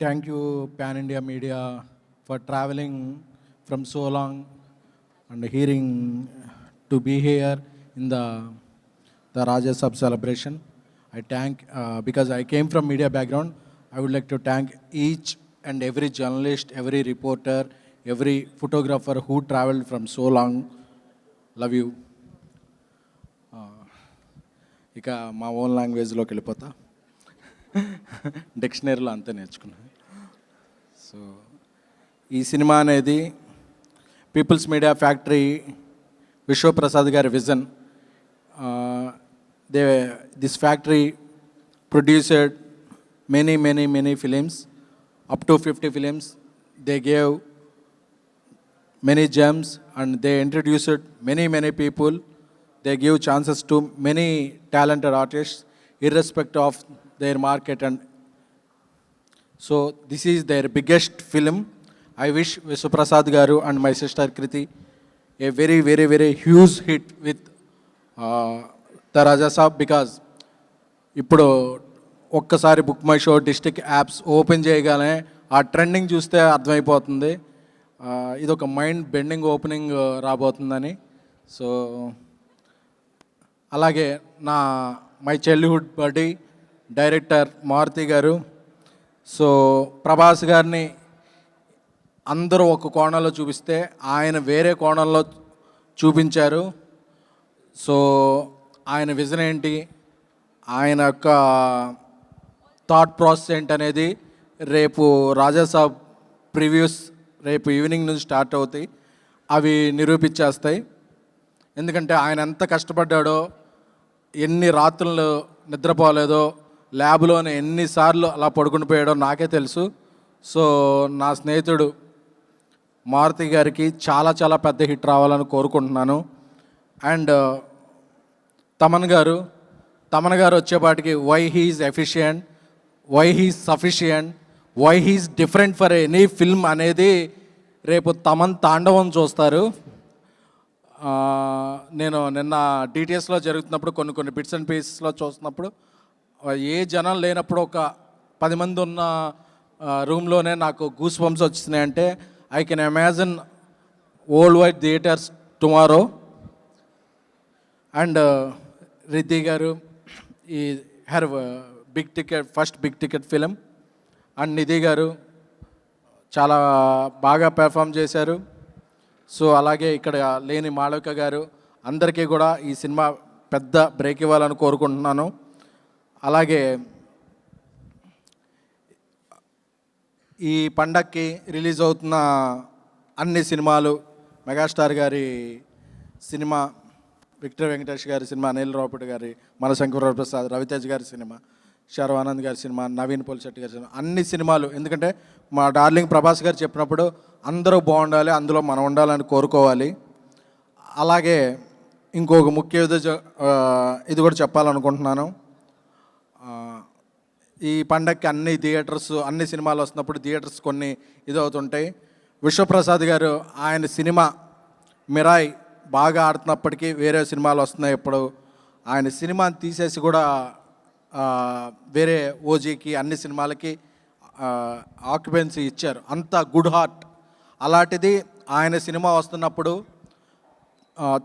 Thank you, Pan India Media, for traveling from so long and hearing to be here in the Raja Sab celebration. I thank, because I came from media background, I would like to thank each and every journalist, every reporter, every photographer who traveled from so long. Love you. ఇక మా own లాంగ్వేజ్లోకి వెళ్ళిపోతా. డిక్షనరీలో అంతా నేర్చుకున్నాను. So ఈ cinema అనేది peoples media factory Vishwaprasad గారి vision. This factory produced many films, up to 50 films. They gave many gems and they introduced many people. They give chances to many talented artists irrespective of their market, and so this is their biggest film. I wish Vishwaprasad Garu and my sister Kriti a very huge hit with the Raja Saab, because ఇప్పుడు ఒక్కసారి book my show district apps open చేయగానే ఆ trending చూస్తే అర్థమైపోతుంది ఇది ఒక mind bending opening రాబోతుందని. So అలాగే మై చైల్డ్హుడ్ బడ్డీ డైరెక్టర్ మారుతి గారు. సో ప్రభాస్ గారిని అందరూ ఒక కోణంలో చూపిస్తే ఆయన వేరే కోణంలో చూపించారు. సో ఆయన విజన్ ఏంటి, ఆయన యొక్క థాట్ ప్రాసెస్ ఏంటనేది రేపు రాజాసాబ్ ప్రివ్యూస్ రేపు ఈవినింగ్ నుంచి స్టార్ట్ అవుతాయి, అవి నిరూపించేస్తాయి. ఎందుకంటే ఆయన ఎంత కష్టపడ్డాడో, ఎన్ని రాత్రులు నిద్రపోలేదో, ల్యాబ్లోనే ఎన్నిసార్లు అలా పడుకుని పోయాడో నాకే తెలుసు. సో నా స్నేహితుడు మారుతి గారికి చాలా పెద్ద హిట్ రావాలని కోరుకుంటున్నాను. అండ్ తమన్ గారు వచ్చేపాటికి why he is efficient, why he is sufficient, why he is different for any film అనేది రేపు తమన్ తాండవం చూస్తారు. నేను నిన్న డిటిఎస్లో జరుగుతున్నప్పుడు కొన్ని బిట్స్ అండ్ పీసెస్లో చూస్తున్నప్పుడు ఏ జనం లేనప్పుడు ఒక 10 మంది ఉన్న రూమ్లోనే నాకు గూస్ బంప్స్ వచ్చినాయి. అంటే I can imagine worldwide theatres tomorrow. And Riddhi గారు ఈ her first big ticket film. And Nidhi గారు చాలా బాగా పెర్ఫామ్ చేశారు. సో అలాగే ఇక్కడ లేని మాళవిక గారు, అందరికీ కూడా ఈ సినిమా పెద్ద బ్రేక్ ఇవ్వాలని కోరుకుంటున్నాను. అలాగే ఈ పండక్కి రిలీజ్ అవుతున్న అన్ని సినిమాలు, మెగాస్టార్ గారి సినిమా, విక్టర్ వెంకటేష్ గారి సినిమా, అనిల్ రావుపూడి గారి, మనశంకర ప్రసాద్, రవితేజ్ గారి సినిమా, శర్వానంద్ గారి సినిమా, నవీన్ పోలిశెట్టి గారి సినిమా, అన్ని సినిమాలు. ఎందుకంటే మా డార్లింగ్ ప్రభాస్ గారు చెప్పినప్పుడు అందరూ బాగుండాలి, అందులో మనం ఉండాలని కోరుకోవాలి. అలాగే ఇంకొక ముఖ్య ఇది కూడా చెప్పాలనుకుంటున్నాను. ఈ పండగకి అన్ని థియేటర్స్, అన్ని సినిమాలు వస్తున్నప్పుడు థియేటర్స్ కొన్ని ఇదవుతుంటాయి. విశ్వప్రసాద్ గారు ఆయన సినిమా మిరాయ్ బాగా ఆడుతున్నప్పటికీ వేరే సినిమాలు వస్తున్నాయి. ఇప్పుడు ఆయన సినిమాని తీసేసి కూడా వేరే ఓజీకి అన్ని సినిమాలకి ఆక్యుపెన్సీ ఇచ్చారు. అంత గుడ్ హార్ట్. అలాంటిది ఆయన సినిమా వస్తున్నప్పుడు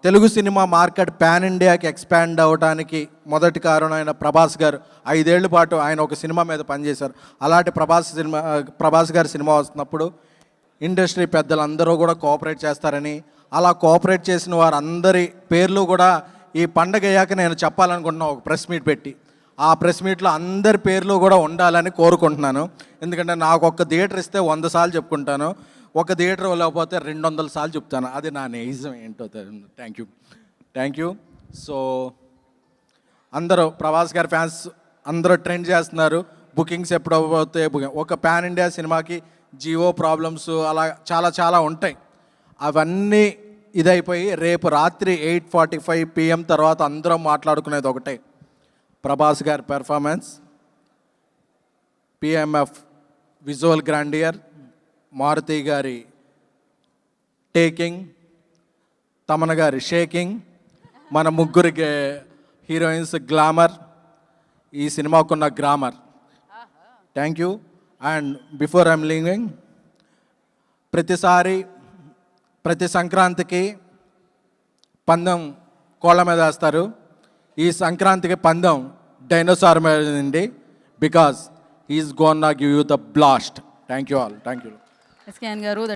తెలుగు సినిమా మార్కెట్ పాన్ ఇండియాకి ఎక్స్పాండ్ అవ్వడానికి మొదటి కారణం ఆయన ప్రభాస్ గారు. 5 ఏళ్ల పాటు ఆయన ఒక సినిమా మీద పనిచేశారు. అలాంటి ప్రభాస్ గారి సినిమా వస్తున్నప్పుడు ఇండస్ట్రీ పెద్దలందరూ కూడా కోఆపరేట్ చేస్తారని, అలా కోఆపరేట్ చేసిన వారందరి పేర్లు కూడా ఈ పండగ అయ్యాక నేను చెప్పాలనుకుంటున్నాను ఒక ప్రెస్ మీట్ పెట్టి. ఆ ప్రెస్ మీట్లో అందరి పేర్లు కూడా ఉండాలని కోరుకుంటున్నాను. ఎందుకంటే నాకు ఒక థియేటర్ ఇస్తే 100 సార్లు చెప్పుకుంటాను, ఒక థియేటర్ లేకపోతే 200 సార్లు చెప్తాను. అది నా నిజం ఏంటో. Thank you. సో అందరూ ప్రభాస్ గారి ఫ్యాన్స్ అందరూ ట్రెండ్ చేస్తున్నారు, బుకింగ్స్ ఎప్పుడు అవ్వబోతే ఒక పాన్ ఇండియా సినిమాకి జియో ప్రాబ్లమ్స్ అలా చాలా ఉంటాయి. అవన్నీ ఇదైపోయి రేపు రాత్రి 8:45 PM తర్వాత అందరం మాట్లాడుకునేది ఒకటే, ప్రభాస్ గారి performance, PMF visual grandeur, Maruthi గారి టేకింగ్, తమన్ గారి షేకింగ్, మన ముగ్గురికి హీరోయిన్స్ గ్లామర్, ఈ సినిమాకున్న grammar. Thank you. And before I'm leaving, ప్రతి సంక్రాంతికి పందెం కోళ్ళ మీద వేస్తారు. ఈ సంక్రాంతికి పందెం డైనోసార్ మీద ఉంది. Because he's gonna give you the blast. Thank you all. Thank you. SKN గారు